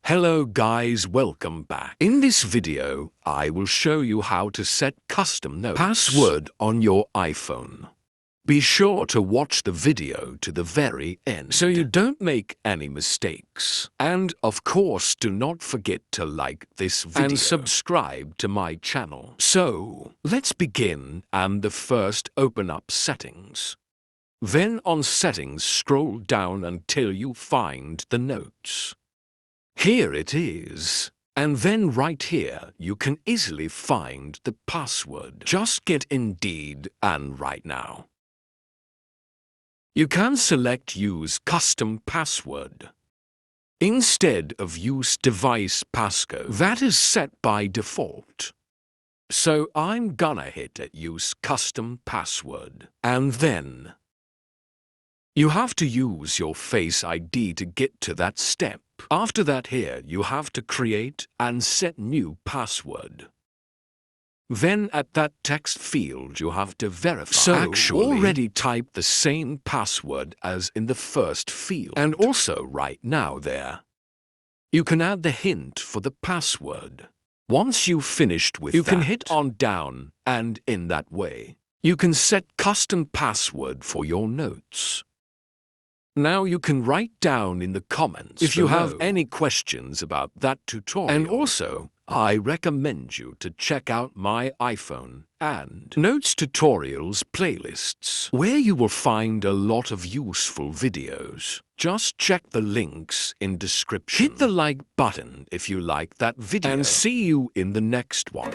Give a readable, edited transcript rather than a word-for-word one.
Hello guys, welcome back. In this video, I will show you how to set custom notes password on your iPhone. Be sure to watch the video to the very end so you don't make any mistakes. And of course, do not forget to like this video and subscribe to my channel. So, let's begin, and the first open up settings. Then on settings, scroll down until you find the notes. Here it is. And then right here, you can easily find the password. Just get Indeed and right now. You can select Use Custom Password instead of Use Device Passcode. That is set by default. So I'm gonna hit at Use Custom Password. And then you have to use your Face ID to get to that step. After that here, you have to create and set new password. Then at that text field, you have to verify. So actually, already type the same password as in the first field. And also right now there, you can add the hint for the password. Once you've finished with that, you can hit on down, and in that way, you can set custom password for your notes. Now you can write down in the comments if you have any questions about that tutorial. And also, I recommend you to check out my iPhone and Notes tutorials playlists, where you will find a lot of useful videos. Just check the links in description. Hit the like button if you like that video, and see you in the next one.